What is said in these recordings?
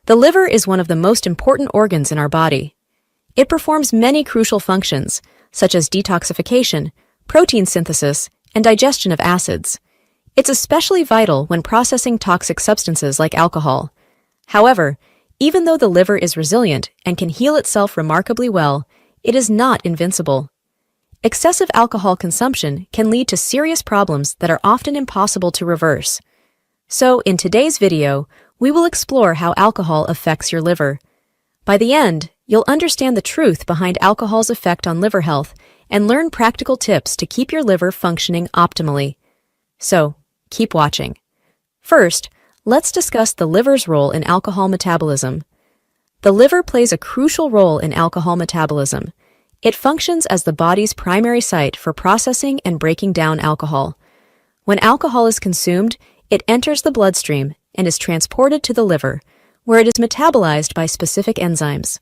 The liver is one of the most important organs in our body. It performs many crucial functions, such as detoxification, protein synthesis, and digestion of acids. It's especially vital when processing toxic substances like alcohol. However, even though the liver is resilient and can heal itself remarkably well, it is not invincible. Excessive alcohol consumption can lead to serious problems that are often impossible to reverse. So, in today's video, we will explore how alcohol affects your liver. By the end, you'll understand the truth behind alcohol's effect on liver health and learn practical tips to keep your liver functioning optimally. So, keep watching. First, let's discuss the liver's role in alcohol metabolism. The liver plays a crucial role in alcohol metabolism. It functions as the body's primary site for processing and breaking down alcohol. When alcohol is consumed, it enters the bloodstream and is transported to the liver, where it is metabolized by specific enzymes.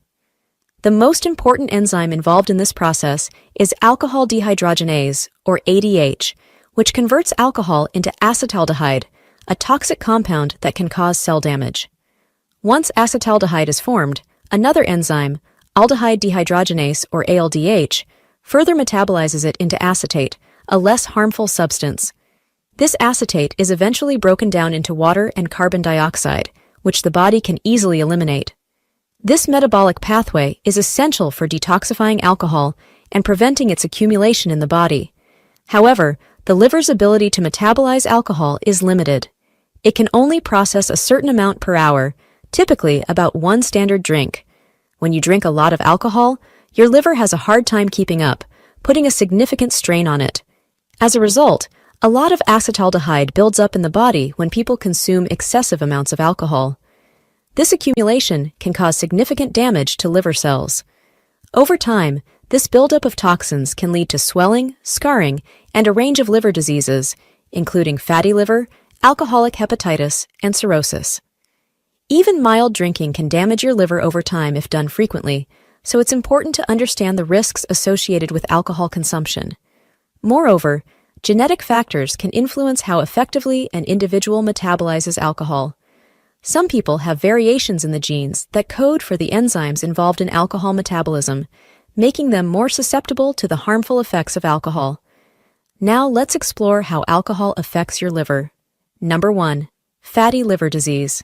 The most important enzyme involved in this process is alcohol dehydrogenase, or ADH, which converts alcohol into acetaldehyde, a toxic compound that can cause cell damage. Once acetaldehyde is formed, another enzyme, aldehyde dehydrogenase, or ALDH, further metabolizes it into acetate, a less harmful substance. This acetate is eventually broken down into water and carbon dioxide, which the body can easily eliminate. This metabolic pathway is essential for detoxifying alcohol and preventing its accumulation in the body. However, the liver's ability to metabolize alcohol is limited. It can only process a certain amount per hour, typically about 1 standard drink. When you drink a lot of alcohol, your liver has a hard time keeping up, putting a significant strain on it. As a result, a lot of acetaldehyde builds up in the body when people consume excessive amounts of alcohol. This accumulation can cause significant damage to liver cells. Over time, this buildup of toxins can lead to swelling, scarring, and a range of liver diseases, including fatty liver, alcoholic hepatitis, and cirrhosis. Even mild drinking can damage your liver over time if done frequently, so it's important to understand the risks associated with alcohol consumption. Moreover, genetic factors can influence how effectively an individual metabolizes alcohol. Some people have variations in the genes that code for the enzymes involved in alcohol metabolism, making them more susceptible to the harmful effects of alcohol. Now let's explore how alcohol affects your liver. Number 1. Fatty liver disease.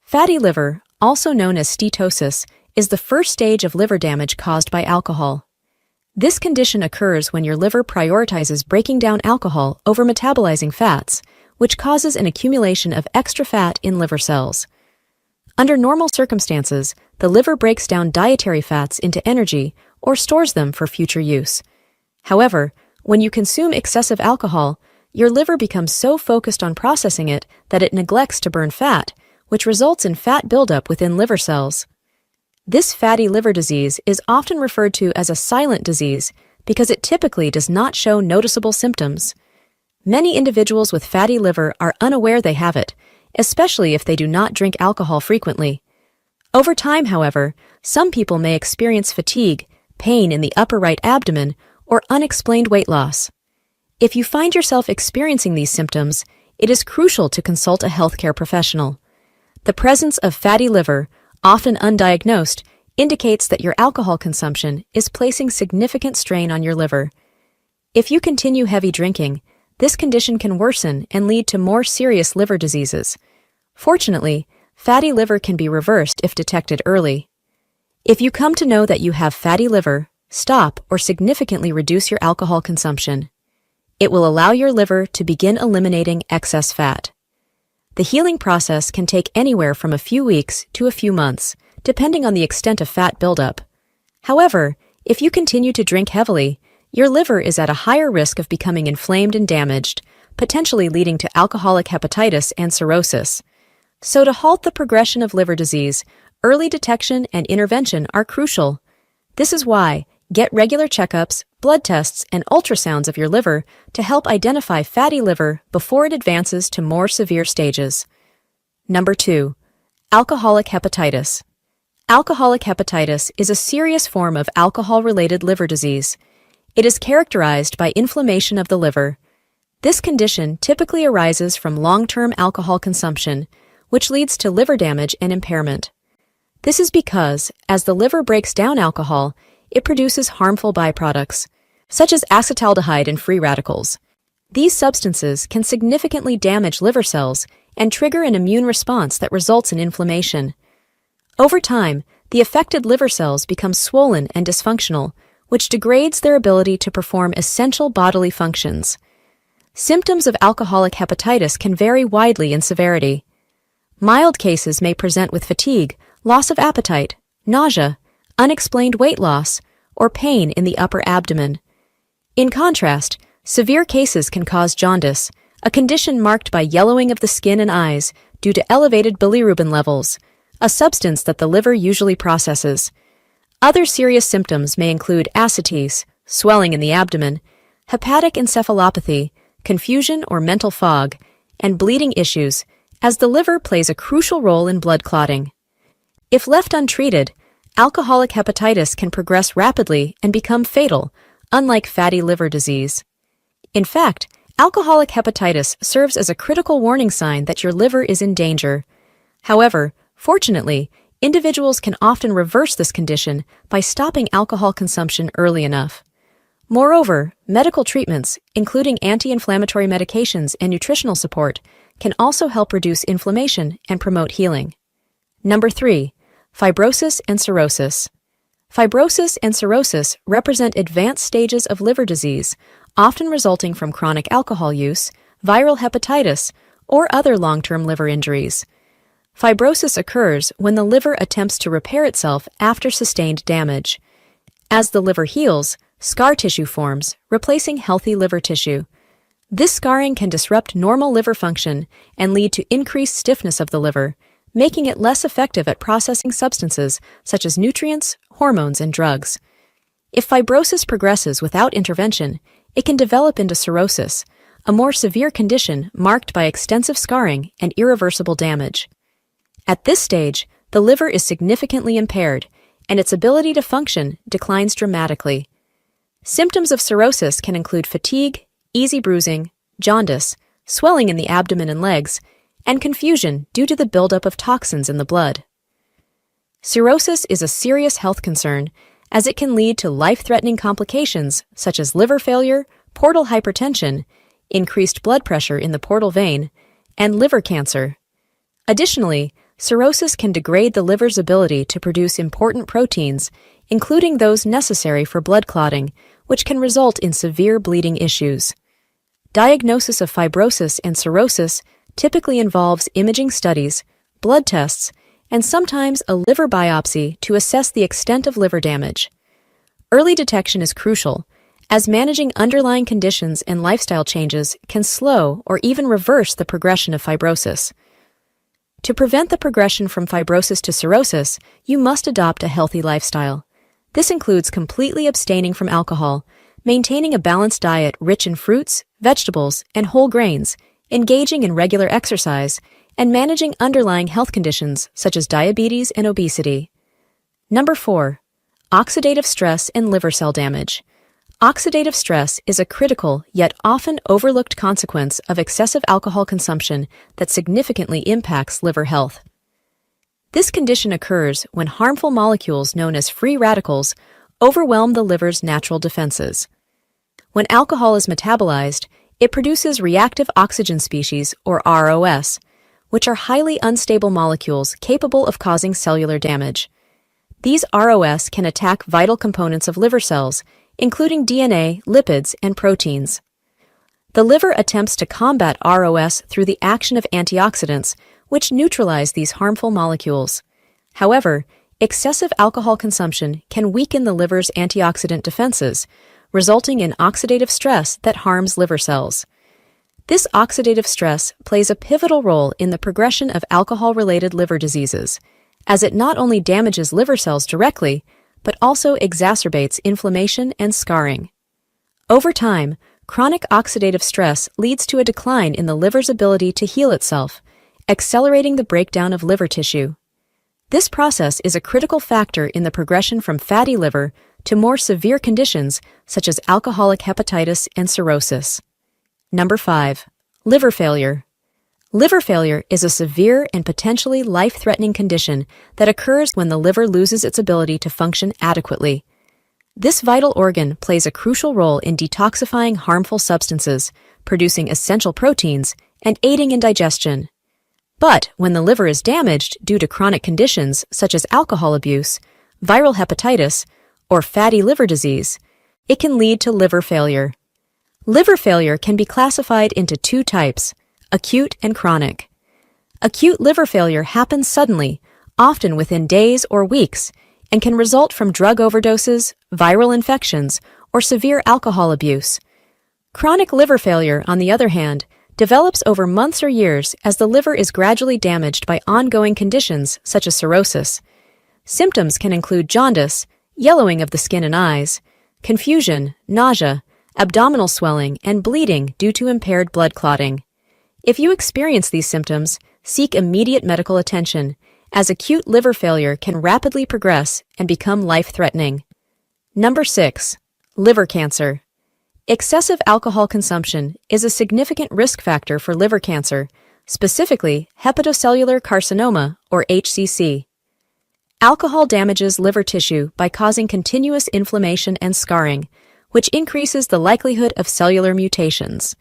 Fatty liver, also known as steatosis, is the first stage of liver damage caused by alcohol. This condition occurs when your liver prioritizes breaking down alcohol over metabolizing fats, which causes an accumulation of extra fat in liver cells. Under normal circumstances, the liver breaks down dietary fats into energy or stores them for future use. However, when you consume excessive alcohol, your liver becomes so focused on processing it that it neglects to burn fat, which results in fat buildup within liver cells. This fatty liver disease is often referred to as a silent disease because it typically does not show noticeable symptoms. Many individuals with fatty liver are unaware they have it, especially if they do not drink alcohol frequently. Over time, however, some people may experience fatigue, pain in the upper right abdomen, or unexplained weight loss. If you find yourself experiencing these symptoms, it is crucial to consult a healthcare professional. The presence of fatty liver, often undiagnosed, indicates that your alcohol consumption is placing significant strain on your liver. If you continue heavy drinking, this condition can worsen and lead to more serious liver diseases. Fortunately, fatty liver can be reversed if detected early. If you come to know that you have fatty liver, stop or significantly reduce your alcohol consumption. It will allow your liver to begin eliminating excess fat. The healing process can take anywhere from a few weeks to a few months, depending on the extent of fat buildup. However, if you continue to drink heavily, your liver is at a higher risk of becoming inflamed and damaged, potentially leading to alcoholic hepatitis and cirrhosis. So to halt the progression of liver disease, early detection and intervention are crucial. This is why get regular checkups, blood tests, and ultrasounds of your liver to help identify fatty liver before it advances to more severe stages. Number 2. Alcoholic hepatitis. Alcoholic hepatitis is a serious form of alcohol-related liver disease. It is characterized by inflammation of the liver. This condition typically arises from long-term alcohol consumption, which leads to liver damage and impairment. This is because, as the liver breaks down alcohol, it produces harmful byproducts, such as acetaldehyde and free radicals. These substances can significantly damage liver cells and trigger an immune response that results in inflammation. Over time, the affected liver cells become swollen and dysfunctional, which degrades their ability to perform essential bodily functions. Symptoms of alcoholic hepatitis can vary widely in severity. Mild cases may present with fatigue, loss of appetite, nausea, unexplained weight loss, or pain in the upper abdomen. In contrast, severe cases can cause jaundice, a condition marked by yellowing of the skin and eyes due to elevated bilirubin levels, a substance that the liver usually processes. Other serious symptoms may include ascites, swelling in the abdomen, hepatic encephalopathy, confusion or mental fog, and bleeding issues, as the liver plays a crucial role in blood clotting. If left untreated, alcoholic hepatitis can progress rapidly and become fatal, unlike fatty liver disease. In fact, alcoholic hepatitis serves as a critical warning sign that your liver is in danger. However, fortunately, individuals can often reverse this condition by stopping alcohol consumption early enough. Moreover, medical treatments, including anti-inflammatory medications and nutritional support, can also help reduce inflammation and promote healing. Number 3. Fibrosis and cirrhosis. Fibrosis and cirrhosis represent advanced stages of liver disease, often resulting from chronic alcohol use, viral hepatitis, or other long-term liver injuries. Fibrosis occurs when the liver attempts to repair itself after sustained damage. As the liver heals, scar tissue forms, replacing healthy liver tissue. This scarring can disrupt normal liver function and lead to increased stiffness of the liver, making it less effective at processing substances such as nutrients, hormones, and drugs. If fibrosis progresses without intervention, it can develop into cirrhosis, a more severe condition marked by extensive scarring and irreversible damage. At this stage, the liver is significantly impaired, and its ability to function declines dramatically. Symptoms of cirrhosis can include fatigue, easy bruising, jaundice, swelling in the abdomen and legs, and confusion due to the buildup of toxins in the blood. Cirrhosis is a serious health concern, as it can lead to life-threatening complications such as liver failure, portal hypertension, increased blood pressure in the portal vein, and liver cancer. Additionally, cirrhosis can degrade the liver's ability to produce important proteins, including those necessary for blood clotting, which can result in severe bleeding issues. Diagnosis of fibrosis and cirrhosis typically involves imaging studies, blood tests, and sometimes a liver biopsy to assess the extent of liver damage. Early detection is crucial, as managing underlying conditions and lifestyle changes can slow or even reverse the progression of fibrosis. To prevent the progression from fibrosis to cirrhosis, you must adopt a healthy lifestyle. This includes completely abstaining from alcohol, maintaining a balanced diet rich in fruits, vegetables, and whole grains, engaging in regular exercise, and managing underlying health conditions such as diabetes and obesity. Number 4. Oxidative stress and liver cell damage. Oxidative stress is a critical yet often overlooked consequence of excessive alcohol consumption that significantly impacts liver health. This condition occurs when harmful molecules known as free radicals overwhelm the liver's natural defenses. When alcohol is metabolized, it produces reactive oxygen species, or ROS, which are highly unstable molecules capable of causing cellular damage. These ROS can attack vital components of liver cells, including DNA, lipids, and proteins. The liver attempts to combat ROS through the action of antioxidants, which neutralize these harmful molecules. However, excessive alcohol consumption can weaken the liver's antioxidant defenses, resulting in oxidative stress that harms liver cells. This oxidative stress plays a pivotal role in the progression of alcohol-related liver diseases, as it not only damages liver cells directly, but also exacerbates inflammation and scarring. Over time, chronic oxidative stress leads to a decline in the liver's ability to heal itself, accelerating the breakdown of liver tissue. This process is a critical factor in the progression from fatty liver to more severe conditions such as alcoholic hepatitis and cirrhosis. Number 5. Liver failure. Liver failure is a severe and potentially life-threatening condition that occurs when the liver loses its ability to function adequately. This vital organ plays a crucial role in detoxifying harmful substances, producing essential proteins, and aiding in digestion. But when the liver is damaged due to chronic conditions such as alcohol abuse, viral hepatitis, or fatty liver disease, it can lead to liver failure. Liver failure can be classified into two types: acute and chronic. Acute liver failure happens suddenly, often within days or weeks, and can result from drug overdoses, viral infections, or severe alcohol abuse. Chronic liver failure, on the other hand, develops over months or years as the liver is gradually damaged by ongoing conditions such as cirrhosis. Symptoms can include jaundice, yellowing of the skin and eyes, confusion, nausea, abdominal swelling, and bleeding due to impaired blood clotting. If you experience these symptoms, seek immediate medical attention, as acute liver failure can rapidly progress and become life-threatening. Number 6. Liver cancer. Excessive alcohol consumption is a significant risk factor for liver cancer, specifically hepatocellular carcinoma, or HCC. Alcohol damages liver tissue by causing continuous inflammation and scarring, which increases the likelihood of cellular mutations.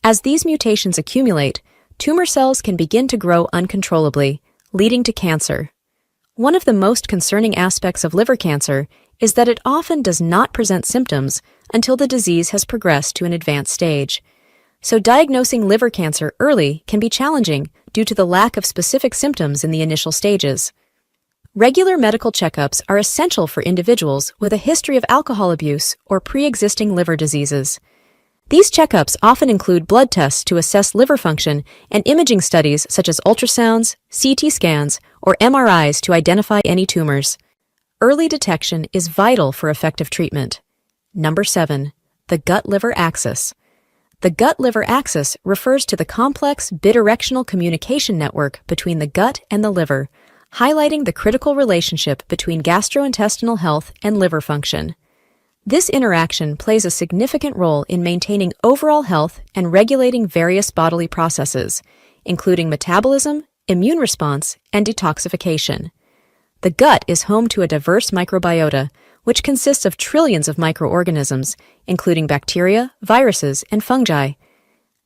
As these mutations accumulate, tumor cells can begin to grow uncontrollably, leading to cancer. One of the most concerning aspects of liver cancer is that it often does not present symptoms until the disease has progressed to an advanced stage. So diagnosing liver cancer early can be challenging due to the lack of specific symptoms in the initial stages. Regular medical checkups are essential for individuals with a history of alcohol abuse or pre-existing liver diseases. These checkups often include blood tests to assess liver function and imaging studies such as ultrasounds, CT scans, or MRIs to identify any tumors. Early detection is vital for effective treatment. Number 7. The gut-liver axis. The gut-liver axis refers to the complex bidirectional communication network between the gut and the liver, highlighting the critical relationship between gastrointestinal health and liver function. This interaction plays a significant role in maintaining overall health and regulating various bodily processes, including metabolism, immune response, and detoxification. The gut is home to a diverse microbiota, which consists of trillions of microorganisms, including bacteria, viruses, and fungi.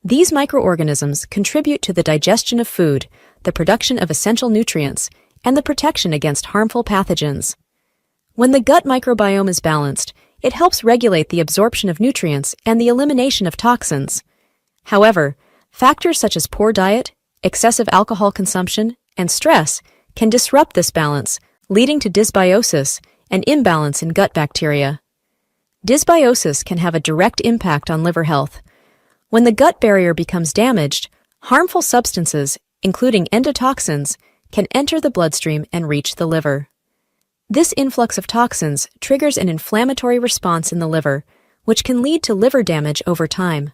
These microorganisms contribute to the digestion of food, the production of essential nutrients, and the protection against harmful pathogens. When the gut microbiome is balanced, it helps regulate the absorption of nutrients and the elimination of toxins. However, factors such as poor diet, excessive alcohol consumption, and stress can disrupt this balance, leading to dysbiosis, an imbalance in gut bacteria. Dysbiosis can have a direct impact on liver health. When the gut barrier becomes damaged, harmful substances, including endotoxins, can enter the bloodstream and reach the liver. This influx of toxins triggers an inflammatory response in the liver, which can lead to liver damage over time.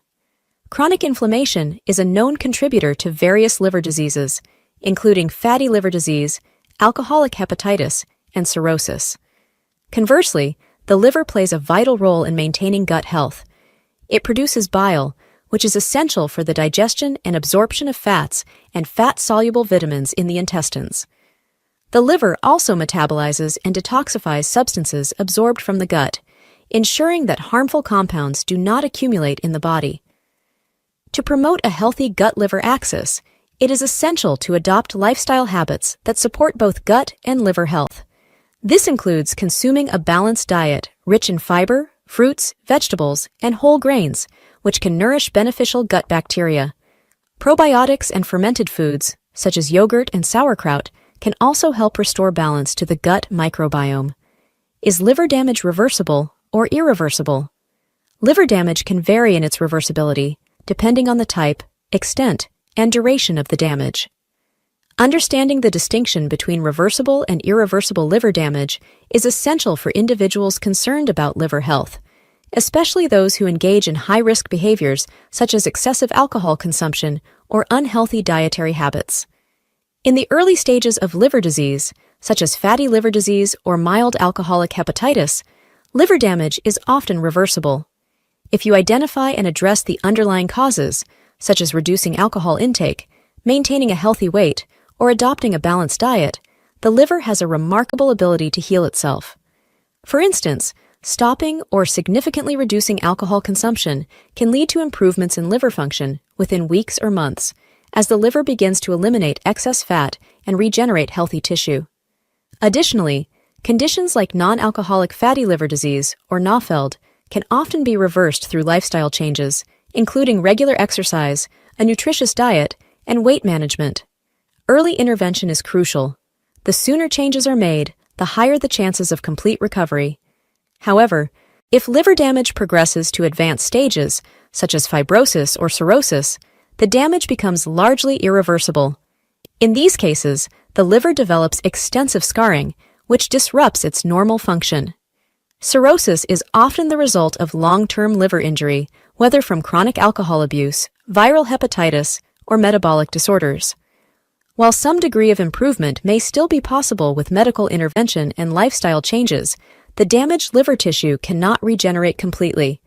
Chronic inflammation is a known contributor to various liver diseases, including fatty liver disease, alcoholic hepatitis, and cirrhosis. Conversely, the liver plays a vital role in maintaining gut health. It produces bile, which is essential for the digestion and absorption of fats and fat-soluble vitamins in the intestines. The liver also metabolizes and detoxifies substances absorbed from the gut, ensuring that harmful compounds do not accumulate in the body. To promote a healthy gut-liver axis, it is essential to adopt lifestyle habits that support both gut and liver health. This includes consuming a balanced diet rich in fiber, fruits, vegetables, and whole grains, which can nourish beneficial gut bacteria. Probiotics and fermented foods, such as yogurt and sauerkraut, can also help restore balance to the gut microbiome. Is liver damage reversible or irreversible? Liver damage can vary in its reversibility, depending on the type, extent, and duration of the damage. Understanding the distinction between reversible and irreversible liver damage is essential for individuals concerned about liver health, especially those who engage in high-risk behaviors such as excessive alcohol consumption or unhealthy dietary habits. In the early stages of liver disease, such as fatty liver disease or mild alcoholic hepatitis, liver damage is often reversible. If you identify and address the underlying causes, such as reducing alcohol intake, maintaining a healthy weight, or adopting a balanced diet, the liver has a remarkable ability to heal itself. For instance, stopping or significantly reducing alcohol consumption can lead to improvements in liver function within weeks or months, as the liver begins to eliminate excess fat and regenerate healthy tissue. Additionally, conditions like non-alcoholic fatty liver disease, or NAFLD, can often be reversed through lifestyle changes, including regular exercise, a nutritious diet, and weight management. Early intervention is crucial. The sooner changes are made, the higher the chances of complete recovery. However, if liver damage progresses to advanced stages, such as fibrosis or cirrhosis, the damage becomes largely irreversible. In these cases, the liver develops extensive scarring, which disrupts its normal function. Cirrhosis is often the result of long-term liver injury, whether from chronic alcohol abuse, viral hepatitis, or metabolic disorders. While some degree of improvement may still be possible with medical intervention and lifestyle changes, the damaged liver tissue cannot regenerate completely.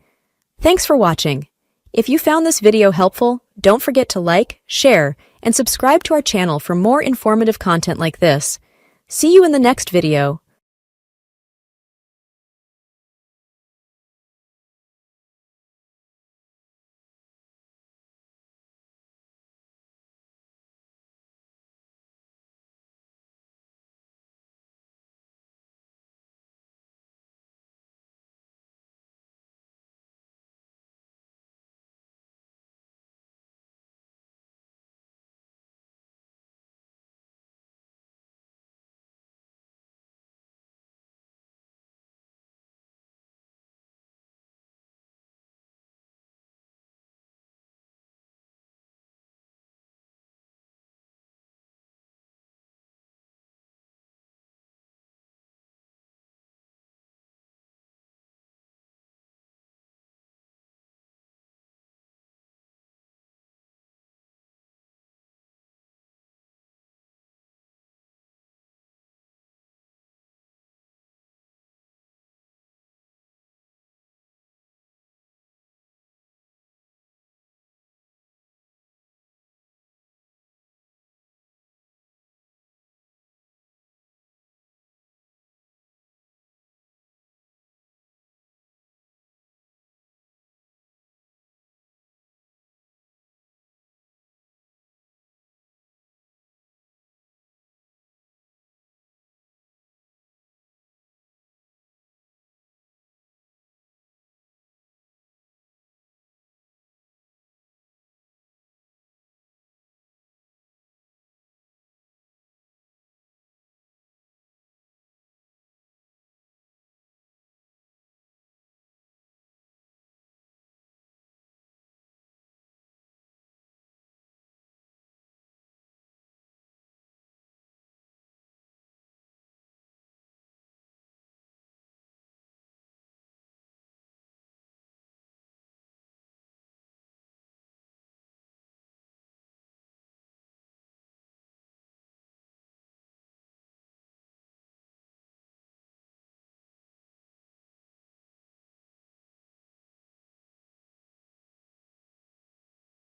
Thanks for watching. If you found this video helpful, don't forget to like, share, and subscribe to our channel for more informative content like this. See you in the next video.